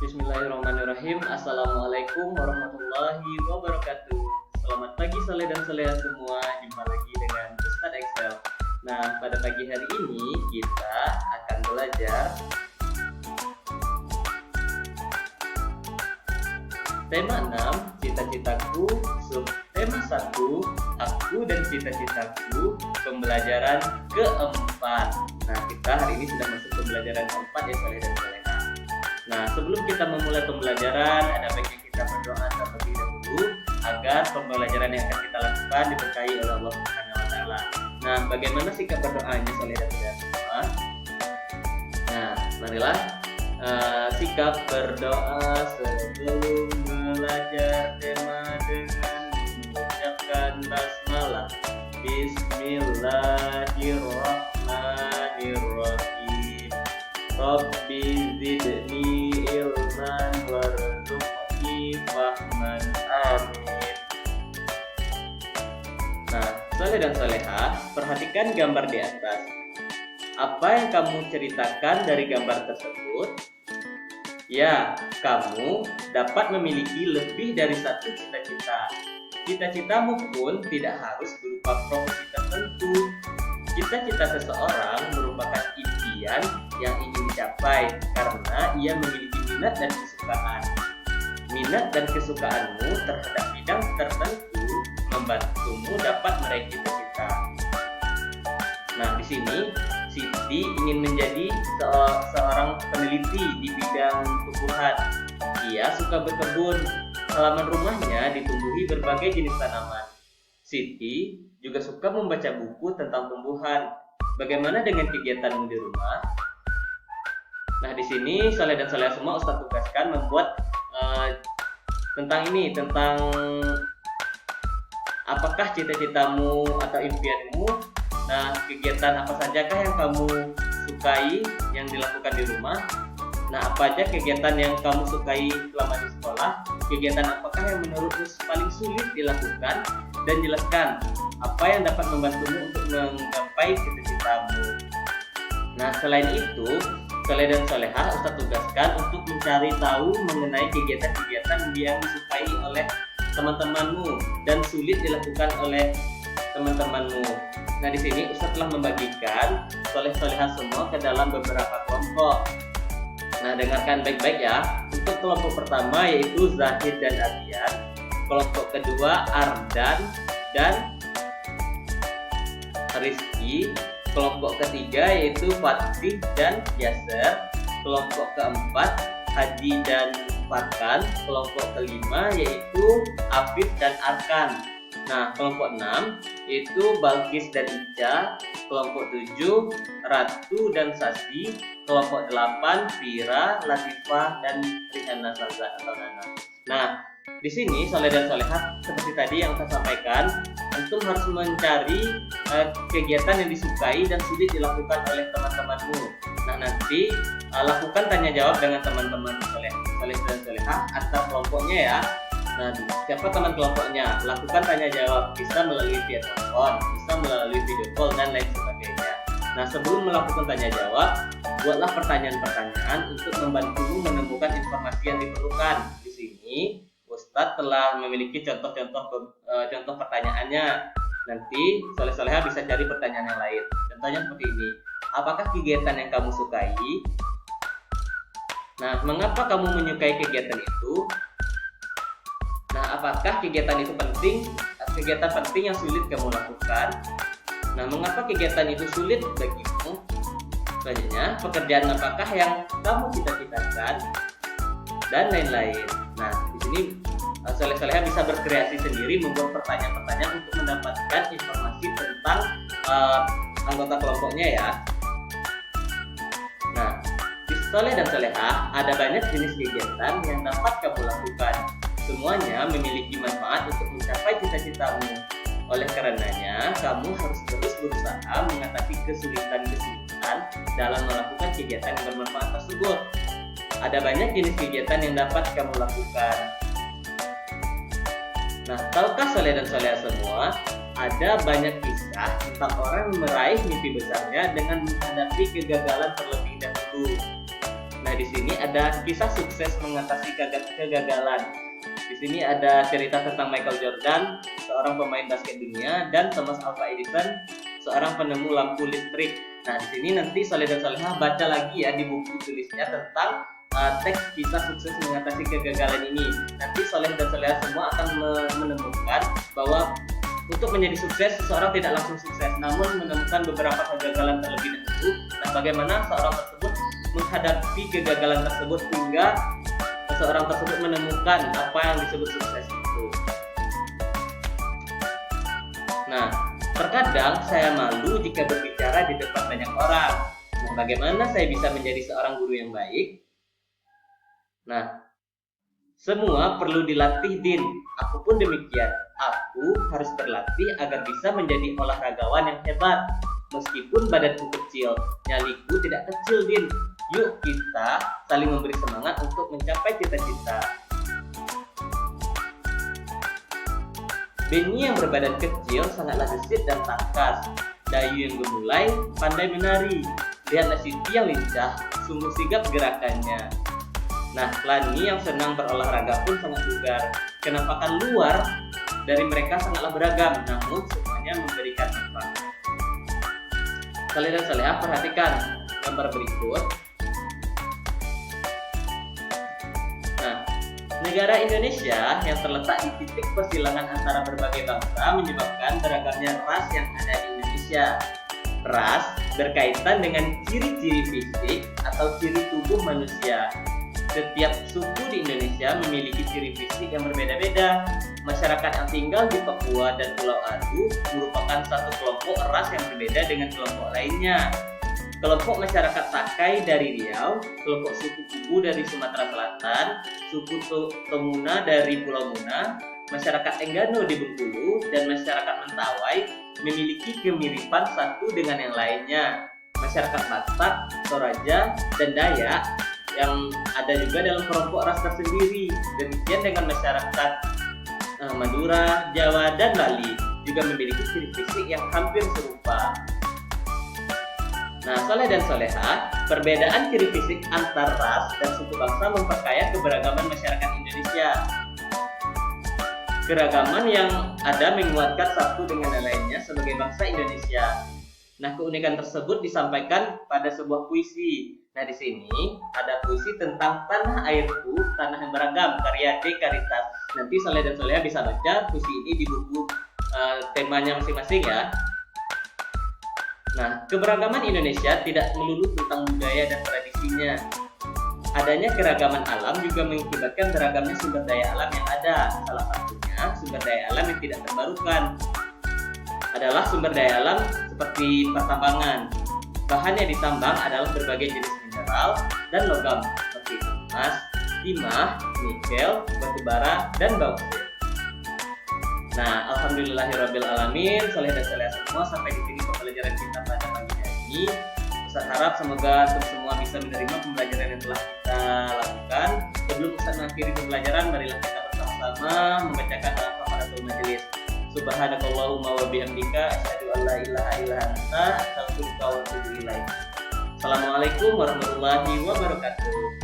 Bismillahirrahmanirrahim. Assalamualaikum warahmatullahi wabarakatuh. Selamat pagi Saleh dan Soleha semua. Jumpa lagi dengan Ustadz Excel. Nah, pada pagi hari ini kita akan belajar tema 6, cita-citaku, sub tema 1, aku dan cita-citaku, pembelajaran keempat. Nah, kita hari ini sudah masuk pembelajaran keempat ya Saleh dan Soleha. Nah, sebelum kita memulai pembelajaran, ada baiknya kita berdoa terlebih dahulu agar pembelajaran yang akan kita lakukan diberkahi oleh Allah Subhanahu wa taala. Nah, bagaimana sikap berdoanya Saleh dan Soleha semua? Nah, marilah sikap berdoa sebelum belajar tema dengan mengucapkan basmalah. Bismillahirrahmanirrahim. Rabbi zidni ilman warzuqni fahman. Amin. Nah, Saleh dan Soleha, perhatikan gambar di atas. Apa yang kamu ceritakan dari gambar tersebut? Ya, kamu dapat memiliki lebih dari satu cita-cita. Cita-citamu pun tidak harus berupa profesi tertentu. Cita-cita seseorang merupakan impian yang ingin dicapai karena ia memiliki minat dan kesukaan. Minat dan kesukaanmu terhadap bidang tertentu membantumu dapat meraih cita-cita. Nah, di sini Siti ingin menjadi seorang peneliti di bidang tumbuhan. Ia suka berkebun. Halaman rumahnya ditumbuhi berbagai jenis tanaman. Siti juga suka membaca buku tentang tumbuhan. Bagaimana dengan kegiatanmu di rumah? Nah, di sini Saleh dan Soleha semua Ustaz tugaskan membuat tentang apakah cita-citamu atau impianmu. Nah, kegiatan apa sajakah yang kamu sukai yang dilakukan di rumah? Nah, apa aja kegiatan yang kamu sukai selama di sekolah? Kegiatan apakah yang menurutmu paling sulit dilakukan? Dan jelaskan apa yang dapat membantumu untuk menggapai cita-citamu. Nah, selain itu, Saleh dan Soleha Ustaz tugaskan untuk mencari tahu mengenai kegiatan-kegiatan yang disukai oleh teman-temanmu dan sulit dilakukan oleh teman-temanmu. Nah, di sini Ustaz telah membagikan Soleh-Soleha semua ke dalam beberapa kelompok. Nah, dengarkan baik-baik ya. Untuk kelompok pertama yaitu Zahid dan Adian. Kelompok kedua Ardan dan Rizky. Kelompok ketiga yaitu Fatih dan Yasser. Kelompok keempat Haji dan Farkan. Kelompok kelima yaitu Afif dan Arkan. Nah, kelompok 6 yaitu Balkis dan Ica. Kelompok 7 Ratu dan Sasi. Kelompok 8 Vira, Latifah dan Rihana Saza atau Nana. Nah, di sini Saleh dan Soleha seperti tadi yang saya sampaikan, antum harus mencari kegiatan yang disukai dan sulit dilakukan oleh teman-temanmu. Nah, nanti lakukan tanya jawab dengan teman-teman Saleh dan Soleha antar kelompoknya ya. Nah, siapa teman kelompoknya? Lakukan tanya jawab, bisa melalui via telepon, bisa melalui video call dan lain sebagainya. Nah, sebelum melakukan tanya jawab, buatlah pertanyaan-pertanyaan untuk membantumu menemukan informasi yang diperlukan. Di sini Ustadz telah memiliki contoh pertanyaannya. Nanti Soleha bisa cari pertanyaan yang lain. Contohnya seperti ini. Apakah kegiatan yang kamu sukai? Nah, mengapa kamu menyukai kegiatan itu? Nah, apakah kegiatan itu penting? Kegiatan penting yang sulit kamu lakukan? Nah, mengapa kegiatan itu sulit bagimu? Selanjutnya, pekerjaan apakah yang kamu cita-citakan? Dan lain-lain. Nah, di sini Soleha bisa berkreasi sendiri membuat pertanyaan-pertanyaan untuk mendapatkan informasi tentang anggota kelompoknya ya. Nah, di Saleh dan Soleha ada banyak jenis kegiatan yang dapat kamu lakukan. Semuanya memiliki manfaat untuk mencapai cita-citamu. Oleh karenanya, kamu harus terus berusaha mengatasi kesulitan-kesulitan dalam melakukan kegiatan yang bermanfaat tersebut. Ada banyak jenis kegiatan yang dapat kamu lakukan. Nah, tahukah Saleh dan Soleha semua, ada banyak kisah tentang orang yang meraih mimpi besarnya dengan menghadapi kegagalan terlebih dahulu. Nah, Nah, di sini ada kisah sukses mengatasi kegagalan. Di sini ada cerita tentang Michael Jordan, seorang pemain basket dunia, dan Thomas Alva Edison, seorang penemu lampu listrik. Nah, di sini nanti Soleh dan Solehah baca lagi ya di buku tulisnya tentang teks kisah sukses mengatasi kegagalan ini. Nanti Soleh dan Solehah semua akan menemukan bahwa untuk menjadi sukses, seseorang tidak langsung sukses, namun menemukan beberapa kegagalan terlebih dahulu. Nah, bagaimana seorang tersebut menghadapi kegagalan tersebut hingga seseorang tersebut menemukan apa yang disebut sukses itu. Nah, terkadang saya malu jika berbicara di depan banyak orang. Nah, bagaimana saya bisa menjadi seorang guru yang baik? Nah, semua perlu dilatih, Din. Aku pun demikian. Aku harus berlatih agar bisa menjadi olahragawan yang hebat. Meskipun badanku kecil, nyaliku tidak kecil, Din. Yuk kita saling memberi semangat untuk mencapai cita-cita. Benny yang berbadan kecil sangatlah gesit dan tangkas. Dayu yang gemulai pandai menari. Lihatlah Siti yang lincah, sungguh sigap gerakannya. Nah, Lani yang senang berolahraga pun sangat bugar. Kenampakan luar dari mereka sangatlah beragam, namun semuanya memberikan manfaat. Soleh dan Solehah, perhatikan gambar berikut. Nah, negara Indonesia yang terletak di titik persilangan antara berbagai bangsa menyebabkan beragamnya ras yang ada di Indonesia. Ras berkaitan dengan ciri-ciri fisik atau ciri tubuh manusia. Setiap suku di Indonesia memiliki ciri fisik yang berbeda-beda. Masyarakat yang tinggal di Papua dan Pulau Adu merupakan satu kelompok ras yang berbeda dengan kelompok lainnya. Kelompok masyarakat Takai dari Riau, kelompok suku Kubu dari Sumatera Selatan, suku Tomuna dari Pulau Muna, masyarakat Enggano di Bengkulu, dan masyarakat Mentawai memiliki kemiripan satu dengan yang lainnya. Masyarakat Batak, Toraja, dan Dayak yang ada juga dalam kelompok ras tersendiri. Demikian dengan masyarakat Madura, Jawa, dan Bali juga memiliki ciri fisik yang hampir serupa. Nah, Soleh dan Solehah, perbedaan ciri fisik antar ras dan suku bangsa memperkaya keberagaman masyarakat Indonesia. Keragaman yang ada menguatkan satu dengan yang lainnya sebagai bangsa Indonesia. Nah, keunikan tersebut disampaikan pada sebuah puisi. Nah, di sini ada puisi tentang tanah airku, tanah yang beragam, karya D. Karitas. Nanti Soleh dan Solehah bisa baca puisi ini di buku temanya masing-masing ya. Nah, keberagaman Indonesia tidak melulu tentang budaya dan tradisinya. Adanya keragaman alam juga mengakibatkan beragamnya sumber daya alam yang ada. Salah satunya sumber daya alam yang tidak terbarukan adalah sumber daya alam seperti pertambangan. Bahan yang ditambang adalah berbagai jenis mineral dan logam seperti emas, timah, nikel, batu bara, dan bauksit. Nah, alhamdulillahirobbilalamin, Soleh dan Solehah semua, sampai di sini pembelajaran kita pada pagi hari ini. Ustaz harap semoga semua bisa menerima pembelajaran yang telah kita lakukan. Sebelum Ustaz mengakhiri pembelajaran, marilah kita bersama-sama membacakan kafaratul majelis. Subhanakallahumma wa bihamdika asyhadu an la ilaha illa anta astaghfiruka wa atubu ilaik. Assalamualaikum warahmatullahi wabarakatuh.